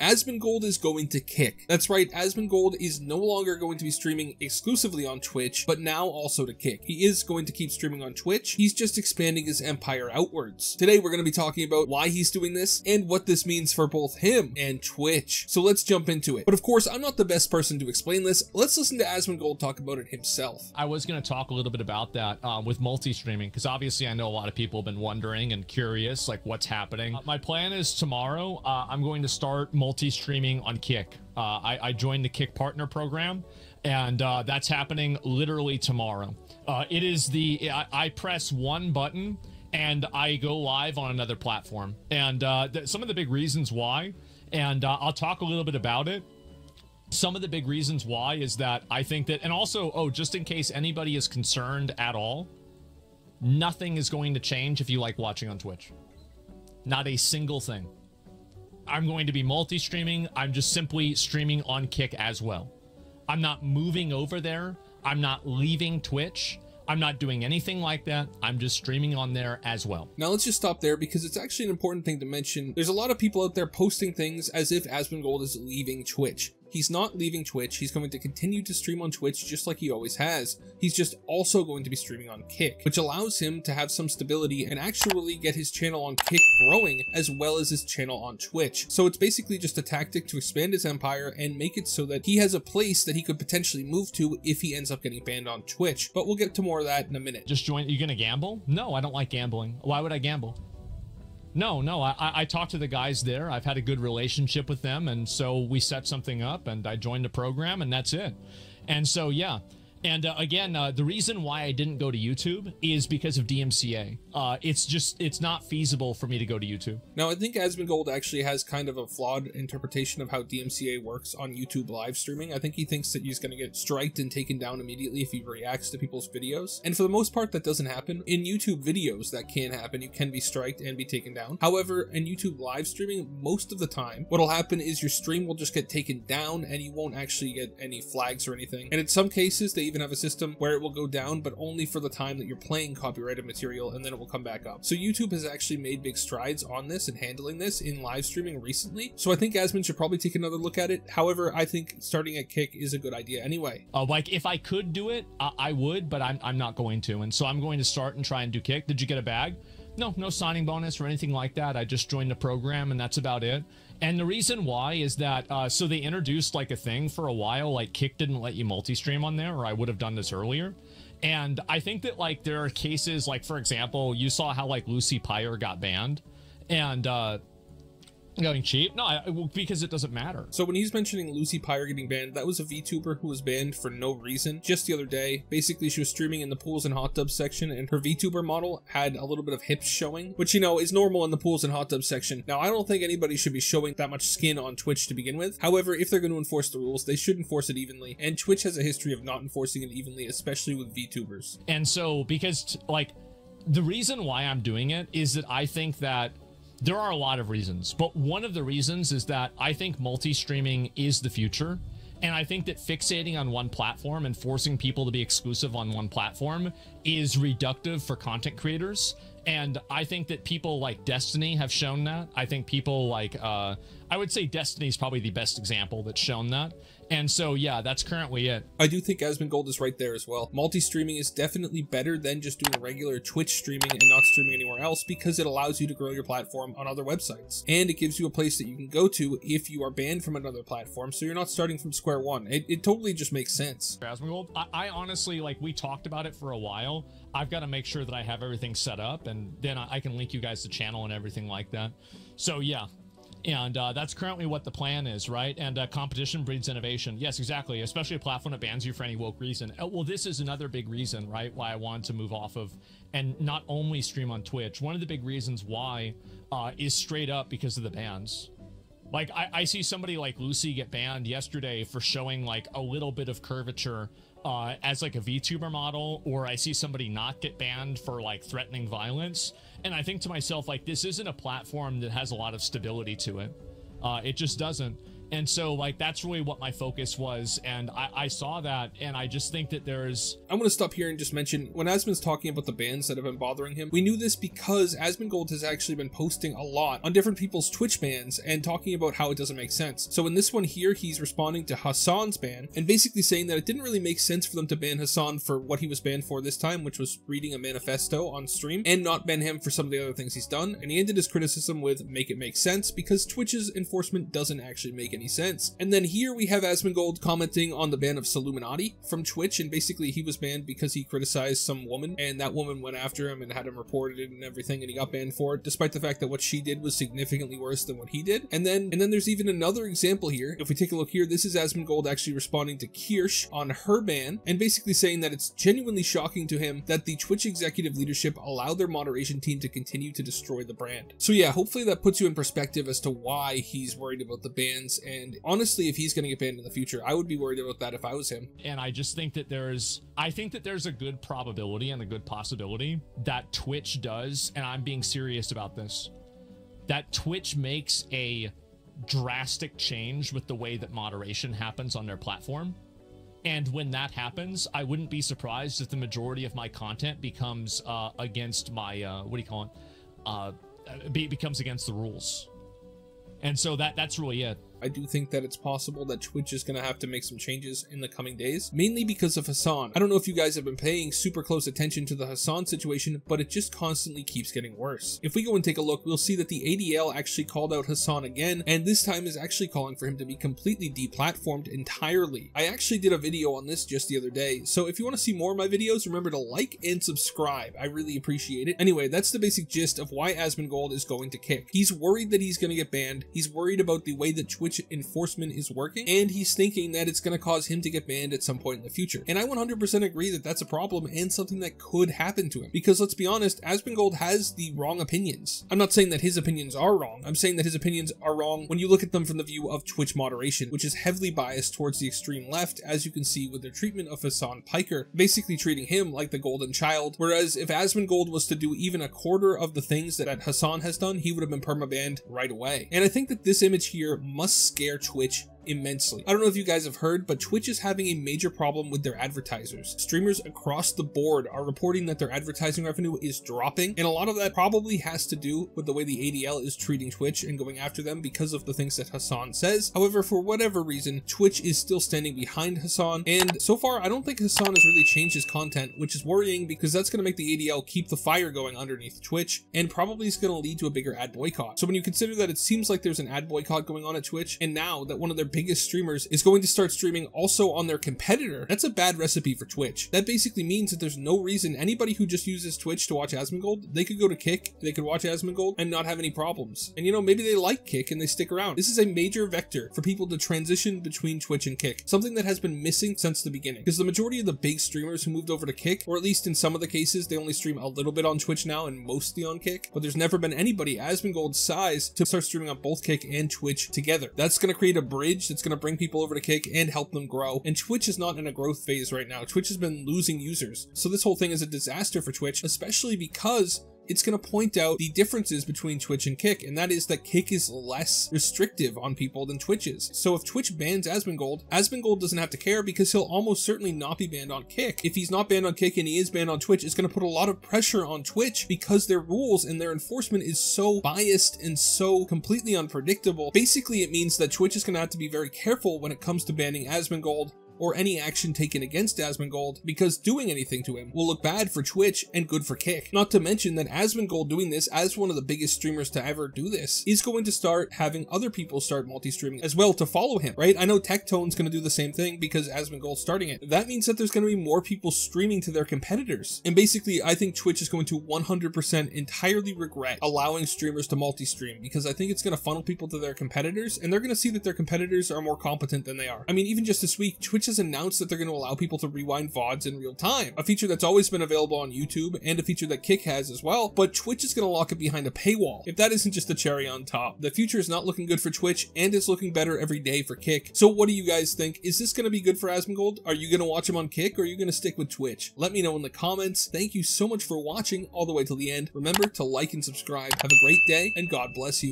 Asmongold is going to Kick. That's right, Asmongold is no longer going to be streaming exclusively on Twitch, but now also to Kick. He is going to keep streaming on Twitch, he's just expanding his empire outwards. Today we're going to be talking about why he's doing this and what this means for both him and Twitch. So let's jump into it. But of course, I'm not the best person to explain this. Let's listen to Asmongold talk about it himself. I was going to talk a little bit about that with multi-streaming, because obviously I know a lot of people have been wondering and curious, like what's happening. My plan is tomorrow, I'm going to start multi-streaming on Kick. I joined the Kick Partner Program, and that's happening literally tomorrow. It is I press one button and I go live on another platform. And some of the big reasons why, and I'll talk a little bit about it. Some of the big reasons why is that I think that, and also, just in case anybody is concerned at all, nothing is going to change if you like watching on Twitch. Not a single thing. I'm going to be multi-streaming. I'm just simply streaming on Kick as well. I'm not moving over there. I'm not leaving Twitch. I'm not doing anything like that. I'm just streaming on there as well. Now let's just stop there because it's actually an important thing to mention. There's a lot of people out there posting things as if Asmongold is leaving Twitch. He's not leaving Twitch. He's going to continue to stream on Twitch just like he always has. He's just also going to be streaming on Kick, which allows him to have some stability and actually get his channel on Kick growing as well as his channel on Twitch. So it's basically just a tactic to expand his empire and make it so that he has a place that he could potentially move to if he ends up getting banned on Twitch. But we'll get to more of that in a minute. Just join. You gonna gamble? No, I don't like gambling. Why would I gamble? No, I talked to the guys there. I've had a good relationship with them, and so we set something up, and I joined the program, and that's it. And so, yeah. And again, the reason why I didn't go to YouTube is because of DMCA. It's not feasible for me to go to YouTube. Now, I think Asmongold actually has kind of a flawed interpretation of how DMCA works on YouTube live streaming. I think he thinks that he's going to get striked and taken down immediately if he reacts to people's videos. And for the most part, that doesn't happen. In YouTube videos, that can happen. You can be striked and be taken down. However, in YouTube live streaming, most of the time, what'll happen is your stream will just get taken down and you won't actually get any flags or anything. And in some cases, they even have a system where it will go down, but only for the time that you're playing copyrighted material, and then it will come back up. So YouTube has actually made big strides on this and handling this in live streaming recently. So I think Asmon should probably take another look at it. However, I think starting at Kick is a good idea anyway. Like if I could do it, I would, but I'm not going to. And so I'm going to start and try and do Kick. Did you get a bag? No signing bonus or anything like that. I just joined the program and that's about it. And the reason why is that, so they introduced like a thing for a while, like Kick didn't let you multi-stream on there, or I would have done this earlier. And I think that like there are cases, like for example, you saw how like Lucy Pyre got banned, and going cheap? No, because it doesn't matter. So when he's mentioning Lucy Pyre getting banned, that was a VTuber who was banned for no reason just the other day. Basically, she was streaming in the pools and hot tubs section, and her VTuber model had a little bit of hips showing, which, you know, is normal in the pools and hot tubs section. Now, I don't think anybody should be showing that much skin on Twitch to begin with. However, if they're going to enforce the rules, they should enforce it evenly, and Twitch has a history of not enforcing it evenly, especially with VTubers. And so, because, like, the reason why I'm doing it is that I think that there are a lot of reasons, but one of the reasons is that I think multi-streaming is the future. And I think that fixating on one platform and forcing people to be exclusive on one platform is reductive for content creators. And I think that people like Destiny have shown that. I think people like, I would say Destiny is probably the best example that's shown that. And so, yeah, that's currently it. I do think Asmongold is right there as well. Multi-streaming is definitely better than just doing regular Twitch streaming and not streaming anywhere else, because it allows you to grow your platform on other websites. And it gives you a place that you can go to if you are banned from another platform, so you're not starting from square one. It totally just makes sense. Asmongold, I honestly, like, we talked about it for a while. I've got to make sure that I have everything set up, and then I can link you guys to channel and everything like that. So, yeah. And that's currently what the plan is, right? And competition breeds innovation. Yes, exactly. Especially a platform that bans you for any woke reason. Well, this is another big reason, right? Why I wanted to move off of and not only stream on Twitch. One of the big reasons why is straight up because of the bans. Like, I see somebody like Lucy get banned yesterday for showing like a little bit of curvature as like a VTuber model, or I see somebody not get banned for like threatening violence. And I think to myself, like, this isn't a platform that has a lot of stability to it. It just doesn't. And so like that's really what my focus was, and I saw that, and I just think that there's... I'm going to stop here and just mention, when Asmon's talking about the bans that have been bothering him, we knew this because Asmongold has actually been posting a lot on different people's Twitch bans and talking about how it doesn't make sense. So in this one here, he's responding to Hassan's ban and basically saying that it didn't really make sense for them to ban Hassan for what he was banned for this time, which was reading a manifesto on stream, and not ban him for some of the other things he's done. And he ended his criticism with make it make sense, because Twitch's enforcement doesn't actually make any sense. And then here we have Asmongold commenting on the ban of Saluminati from Twitch, and basically he was banned because he criticized some woman, and that woman went after him and had him reported and everything, and he got banned for it, despite the fact that what she did was significantly worse than what he did. And then there's even another example here. If we take a look here, this is Asmongold actually responding to Kirsch on her ban, and basically saying that it's genuinely shocking to him that the Twitch executive leadership allowed their moderation team to continue to destroy the brand. So yeah, hopefully that puts you in perspective as to why he's worried about the bans, and honestly, if he's going to get banned in the future, I would be worried about that if I was him. And I just think that I think that there's a good probability and a good possibility that Twitch does, and I'm being serious about this, that Twitch makes a drastic change with the way that moderation happens on their platform. And when that happens, I wouldn't be surprised if the majority of my content becomes against my becomes against the rules. And so that's really it. I do think that it's possible that Twitch is going to have to make some changes in the coming days, mainly because of Hassan. I don't know if you guys have been paying super close attention to the Hassan situation, but it just constantly keeps getting worse. If we go and take a look, we'll see that the ADL actually called out Hassan again, and this time is actually calling for him to be completely deplatformed entirely. I actually did a video on this just the other day, so if you want to see more of my videos, remember to like and subscribe. I really appreciate it. Anyway, that's the basic gist of why Asmongold is going to kick. He's worried that he's going to get banned, he's worried about the way that Twitch enforcement is working, and he's thinking that it's going to cause him to get banned at some point in the future. And I 100% agree that that's a problem and something that could happen to him, because let's be honest, Asmongold has the wrong opinions. I'm not saying that his opinions are wrong, I'm saying that his opinions are wrong when you look at them from the view of Twitch moderation, which is heavily biased towards the extreme left, as you can see with their treatment of Hassan Piker, basically treating him like the golden child, whereas if Asmongold was to do even a quarter of the things that Hassan has done, he would have been permabanned right away. And I think that this image here must scare Twitch immensely. I don't know if you guys have heard, but Twitch is having a major problem with their advertisers. Streamers across the board are reporting that their advertising revenue is dropping, and a lot of that probably has to do with the way the ADL is treating Twitch and going after them because of the things that Hassan says. However, for whatever reason, Twitch is still standing behind Hassan, and so far I don't think Hassan has really changed his content, which is worrying because that's going to make the ADL keep the fire going underneath Twitch, and probably is going to lead to a bigger ad boycott. So when you consider that it seems like there's an ad boycott going on at Twitch, and now that one of their biggest streamers is going to start streaming also on their competitor, that's a bad recipe for Twitch. That basically means that there's no reason anybody who just uses Twitch to watch Asmongold, they could go to Kick, they could watch Asmongold and not have any problems. And you know, maybe they like Kick and they stick around. This is a major vector for people to transition between Twitch and Kick, something that has been missing since the beginning, because the majority of the big streamers who moved over to Kick, or at least in some of the cases, they only stream a little bit on Twitch now and mostly on Kick, but there's never been anybody Asmongold's size to start streaming on both Kick and Twitch together. That's going to create a bridge that's going to bring people over to Kick and help them grow, and Twitch is not in a growth phase right now. Twitch has been losing users, so this whole thing is a disaster for Twitch, especially because it's going to point out the differences between Twitch and Kick, and that is that Kick is less restrictive on people than Twitch is. So if Twitch bans Asmongold, Asmongold doesn't have to care because he'll almost certainly not be banned on Kick. If he's not banned on Kick and he is banned on Twitch, it's going to put a lot of pressure on Twitch because their rules and their enforcement is so biased and so completely unpredictable. Basically, it means that Twitch is going to have to be very careful when it comes to banning Asmongold or any action taken against Asmongold, because doing anything to him will look bad for Twitch and good for Kick. Not to mention that Asmongold doing this as one of the biggest streamers to ever do this is going to start having other people start multi-streaming as well to follow him, right? I know Tectone's going to do the same thing because Asmongold's starting it. That means that there's going to be more people streaming to their competitors. And basically, I think Twitch is going to 100% entirely regret allowing streamers to multi-stream, because I think it's going to funnel people to their competitors, and they're going to see that their competitors are more competent than they are. I mean, even just this week, Twitch has announced that they're going to allow people to rewind VODs in real time, a feature that's always been available on YouTube and a feature that Kick has as well, but Twitch is going to lock it behind a paywall. If that isn't just the cherry on top, the future is not looking good for Twitch, and it's looking better every day for Kick. So what do you guys think? Is this going to be good for Asmongold? Are you going to watch him on Kick, or are you going to stick with Twitch? Let me know in the comments. Thank you so much for watching all the way till the end. Remember to like and subscribe. Have a great day, and God bless you.